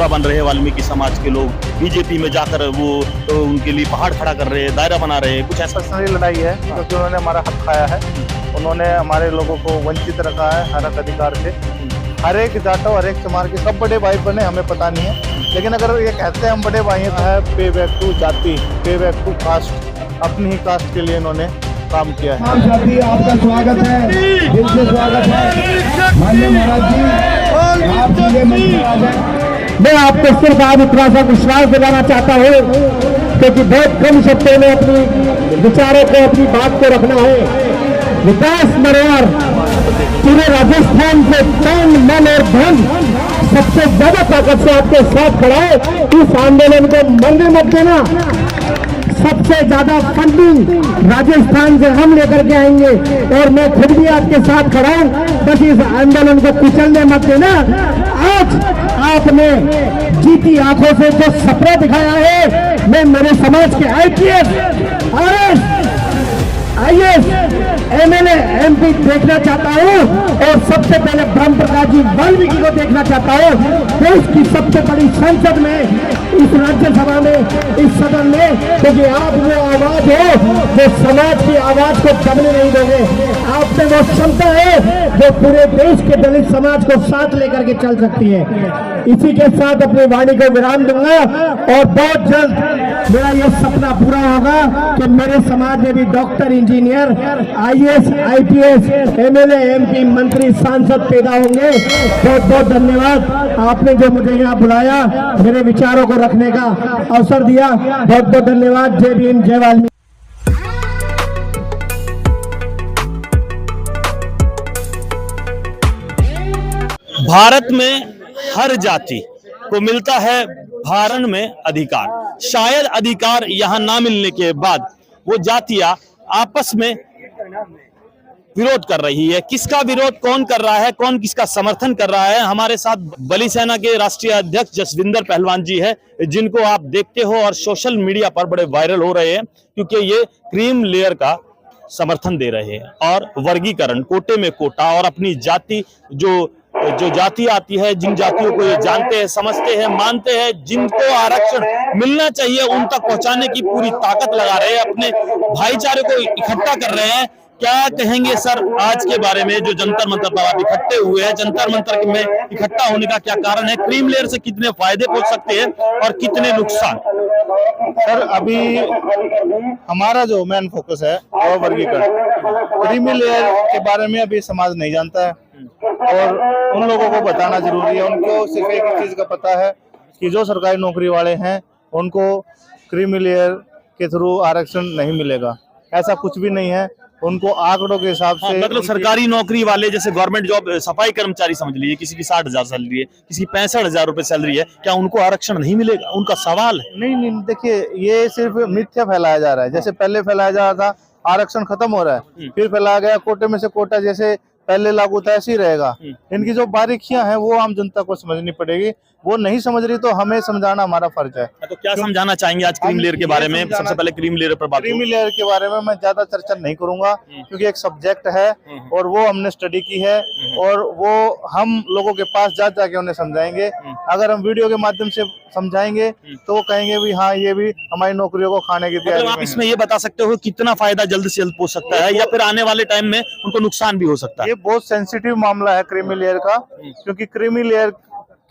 रोड़ा बन रहे हैं वाल्मीकि समाज के लोग, बीजेपी में जाकर वो तो उनके लिए पहाड़ खड़ा कर रहे हैं, दायरा बना रहे हैं, कुछ ऐसा। पर्सनली लड़ाई है क्योंकि उन्होंने हमारा हक खाया है, उन्होंने हमारे लोगों को वंचित रखा है हर एक अधिकार से। हर एक जाटो हर एक समाज के सब बड़े भाई बने हमें पता नहीं है, लेकिन अगर ये कहते हैं हम बड़े भाई हैं तो है पे बैक टू जाति, पे बैक टू कास्ट, अपनी ही कास्ट के लिए इन्होंने काम किया है। आपका स्वागत है, दिल से स्वागत है माननीय महाराज जी, आप जिले मंत्री आ जाए। मैं आपको सिर्फ आज इतना सा विश्वास दिलाना चाहता हूँ क्योंकि बहुत कम शब्दों में अपनी विचारों को, अपनी बात को रखना है। विकास मरवार पूरे राजस्थान से तन मन और धन सबसे ज्यादा ताकत से आपके साथ खड़ा है। इस आंदोलन को मरने मत देना। सबसे ज्यादा फंडिंग राजस्थान से हम लेकर के आएंगे और मैं खुद भी आपके साथ खड़ा हूं। बस इस आंदोलन को कुचलने मत देना। आज आपने जीती आंखों से जो सपना दिखाया है, मैं मेरे समाज के आईएएस, एमएलए, एमपी देखना चाहता हूं और सबसे पहले ब्रह्म प्रकाश जी वाल्मीकि को देखना चाहता हूं। देश की सबसे बड़ी संसद में, इस राज्यसभा में, इस सदन में, क्योंकि आप वो आवाज हो जो समाज की आवाज को दबने नहीं दोगे। आप में वो क्षमता है जो पूरे देश के दलित समाज को साथ लेकर के चल सकती है। इसी के साथ अपनी वाणी को विराम दूंगा और बहुत जल्द मेरा यह सपना पूरा होगा कि मेरे समाज में भी doctor, engineer, IAS, IPS, MLA, MP, मंत्री, सांसद पैदा होंगे। बहुत बहुत धन्यवाद। आपने जो मुझे यहाँ बुलाया, मेरे विचारों को रखने का अवसर दिया, बहुत बहुत धन्यवाद। जय भीम, जय वाल्मीकि। भारत में हर जाति को मिलता है भारण में अधिकार। शायद अधिकार यहाँ ना मिलने के बाद वो जातियां आपस में विरोध कर रही है। किसका विरोध कौन कर रहा है, कौन किसका समर्थन कर रहा है? हमारे साथ बली सेना के राष्ट्रीय अध्यक्ष जसविंदर पहलवान जी है, जिनको आप देखते हो और सोशल मीडिया पर बड़े वायरल हो रहे हैं क्योंकि ये क्रीम लेयर का समर्थन दे रहे हैं और वर्गीकरण, कोटे में कोटा और अपनी जाति जो जाति आती है, जिन जातियों को ये जानते हैं, समझते हैं, मानते हैं, जिनको आरक्षण मिलना चाहिए उन तक पहुंचाने की पूरी ताकत लगा रहे हैं, अपने भाईचारे को इकट्ठा कर रहे हैं। क्या कहेंगे सर आज के बारे में, जो जंतर मंतर पर आप इकट्ठे हुए हैं, जंतर मंतर में इकट्ठा होने का क्या कारण है? क्रीम लेयर से कितने फायदे पहुंच सकते हैं और कितने नुकसान? सर अभी हमारा जो मेन फोकस है वो वर्गीकरण। क्रीमी लेयर के बारे में अभी समाज नहीं जानता है और उन लोगों को बताना जरूरी है। उनको सिर्फ एक ही चीज का पता है कि जो सरकारी नौकरी वाले हैं उनको क्रीमी लेयर के थ्रू आरक्षण नहीं मिलेगा। ऐसा कुछ भी नहीं है। उनको आंकड़ों के हिसाब से मतलब सरकारी नौकरी वाले, जैसे गवर्नमेंट जॉब, सफाई कर्मचारी समझ लीजिए, किसी की 60,000 सैलरी है, किसी की 65,000 रुपए सैलरी है, क्या उनको आरक्षण नहीं मिलेगा? उनका सवाल है। नहीं, देखिए ये सिर्फ मिथ्या फैलाया जा रहा है। जैसे पहले फैलाया जा रहा था आरक्षण खत्म हो रहा है, फिर फैलाया गया कोटे में से कोटा जैसे पहले लागू था ऐसे ही रहेगा। इनकी जो बारीकियां हैं वो आम जनता को समझनी पड़ेगी। वो नहीं समझ रही तो हमें समझाना हमारा फर्ज है। तो क्या समझाना चाहेंगे आज क्रीम लेयर के बारे में? सबसे पहले क्रीम लेयर पर बात। क्रीमी लेयर के बारे में मैं ज्यादा चर्चा नहीं करूंगा क्योंकि एक सब्जेक्ट है और वो हमने स्टडी की है और वो हम लोगों के पास जा जाके उन्हें समझाएंगे। अगर हम वीडियो के माध्यम से समझाएंगे तो वो कहेंगे भी हाँ ये भी हमारी नौकरियों को खाने की तैयारी। आप इसमें ये बता सकते हो कितना फायदा जल्द से जल्द पहुंच सकता है या फिर आने वाले टाइम में उनको नुकसान भी हो सकता है? ये बहुत सेंसिटिव मामला है क्रीमी लेयर का, क्योंकि क्रीमी लेयर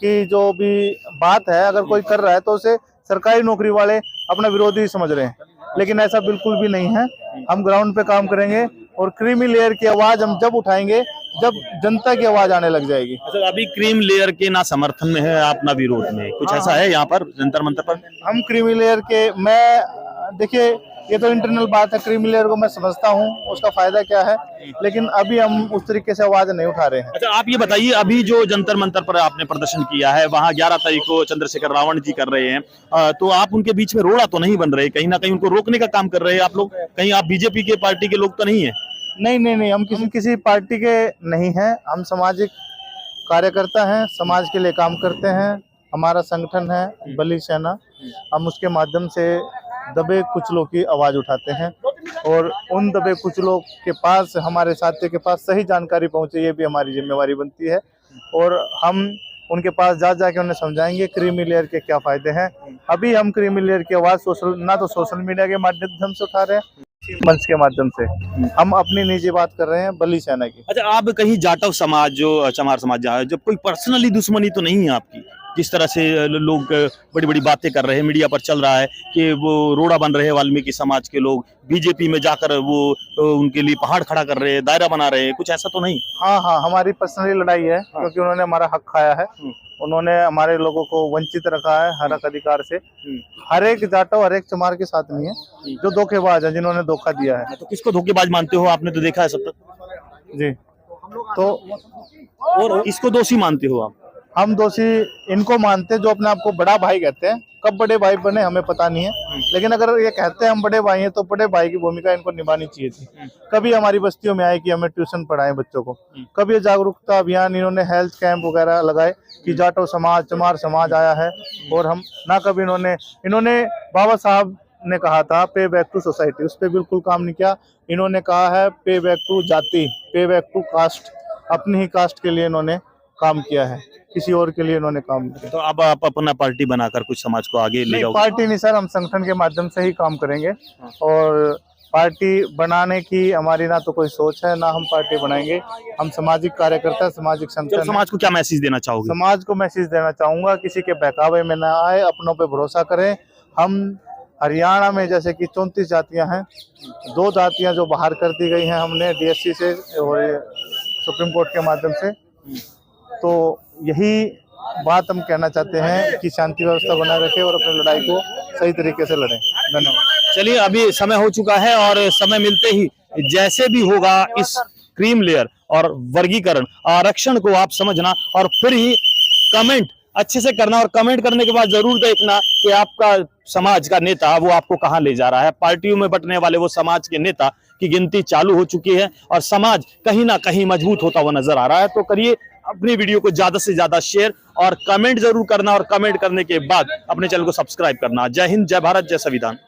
की जो भी बात है अगर कोई कर रहा है तो उसे सरकारी नौकरी वाले अपना विरोधी समझ रहे हैं, लेकिन ऐसा बिल्कुल भी नहीं है। हम ग्राउंड पे काम करेंगे और क्रीमी लेयर की आवाज हम जब उठाएंगे जब जनता की आवाज आने लग जाएगी। अच्छा, अभी क्रीम लेयर के ना समर्थन में है आप ना विरोध में, कुछ ऐसा है यहाँ पर जंतर मंतर पर? हम क्रीमी लेयर के, मैं देखिए ये तो इंटरनल बात है। क्रीमी लेयर को मैं समझता हूँ उसका फायदा क्या है, लेकिन अभी हम उस तरीके से आवाज नहीं उठा रहे हैं। अच्छा, आप ये बताइए, अभी जो जंतर मंतर पर आपने प्रदर्शन किया है वहाँ 11 तारीख को चंद्रशेखर रावण जी कर रहे हैं, तो आप उनके बीच में रोड़ा तो नहीं बन रहे? कहीं ना कहीं उनको रोकने का काम कर रहे हैं आप लोग? कहीं आप बीजेपी के पार्टी के लोग तो नहीं है? नहीं, हम किसी पार्टी के नहीं हैं। हम सामाजिक कार्यकर्ता हैं, समाज के लिए काम करते हैं। हमारा संगठन है बली सेना। हम उसके माध्यम से दबे कुचलों की आवाज उठाते हैं और उन दबे कुचलों के पास, हमारे साथियों के पास सही जानकारी पहुंचे, ये भी हमारी जिम्मेवारी बनती है। और हम उनके पास जा जाके उन्हें समझाएंगे क्रीमी लेयर के क्या फायदे हैं। अभी हम क्रीमी लेयर की आवाज ना तो सोशल मीडिया के माध्यम से उठा रहे हैं, मंच के माध्यम से हम अपनी निजी बात कर रहे हैं बली सेना की। अच्छा, आप कहीं जाटव समाज जो चमार समाज जहाँ है, जब कोई पर्सनली दुश्मनी तो नहीं है आपकी? जिस तरह से लोग बड़ी बड़ी बातें कर रहे हैं, मीडिया पर चल रहा है कि वो रोड़ा बन रहे हैं वाल्मीकि समाज के लोग, बीजेपी में जाकर वो उनके लिए पहाड़ खड़ा कर रहे हैं, दायरा बना रहे हैं, कुछ ऐसा तो नहीं? हाँ हाँ, हमारी पर्सनली लड़ाई है क्योंकि उन्होंने हमारा हक खाया है, उन्होंने हमारे लोगों को वंचित रखा है हर एक अधिकार से। हर एक जाटव हर एक चमार के साथ नहीं है जो धोखेबाज है, जिन्होंने धोखा दिया है। तो किसको धोखेबाज मानते हो? आपने तो देखा है सब तक जी, तो और इसको दोषी मानते हो आप? हम दोषी इनको मानते हैं जो अपने आप को बड़ा भाई कहते हैं। कब बड़े भाई बने हमें पता नहीं है, लेकिन अगर ये कहते हैं हम बड़े भाई हैं तो बड़े भाई की भूमिका इनको निभानी चाहिए थी। कभी हमारी बस्तियों में आए कि हमें ट्यूशन पढ़ाएं बच्चों को, कभी ये जागरूकता अभियान इन्होंने हेल्थ कैंप वगैरह लगाए कि जाटव समाज चमार समाज आया है, और हम ना कभी इन्होंने बाबा साहब ने कहा था पे बैक टू सोसाइटी, उस पर बिल्कुल काम नहीं किया। इन्होंने कहा है पे बैक टू जाति, पे बैक टू कास्ट, अपनी ही कास्ट के लिए इन्होंने काम किया है, किसी और के लिए इन्होंने काम किया। तो अब आप अपना पार्टी बनाकर कुछ समाज को आगे ले जाओगे? पार्टी नहीं सर, हम संगठन के माध्यम से ही काम करेंगे, और पार्टी बनाने की हमारी ना तो कोई सोच है ना हम पार्टी बनाएंगे। हम सामाजिक कार्यकर्ता, सामाजिक संगठन। समाज को क्या मैसेज देना चाहोगे? समाज को मैसेज देना चाहूंगा, किसी के बहकावे में ना आए, अपनों पे भरोसा करें। हम हरियाणा में जैसे कि 34 जातियां हैं, 2 जातियां जो बाहर कर दी गई हैं हमने DSC से और सुप्रीम कोर्ट के माध्यम से, तो यही बात हम कहना चाहते हैं कि शांति व्यवस्था बनाए रखें और अपनी लड़ाई को सही तरीके से लड़ें। धन्यवाद। चलिए, अभी समय हो चुका है और समय मिलते ही जैसे भी होगा इस क्रीम लेयर और वर्गीकरण आरक्षण को आप समझना और फिर ही कमेंट अच्छे से करना, और कमेंट करने के बाद जरूर देखना कि आपका समाज का नेता वो आपको कहां ले जा रहा है। पार्टियों में बंटने वाले वो समाज के नेता की गिनती चालू हो चुकी है और समाज कहीं ना कहीं मजबूत होता हुआ नजर आ रहा है। तो करिए अपनी वीडियो को ज्यादा से ज्यादा शेयर और कमेंट जरूर करना, और कमेंट करने के बाद अपने चैनल को सब्सक्राइब करना। जय हिंद, जय भारत, जय संविधान।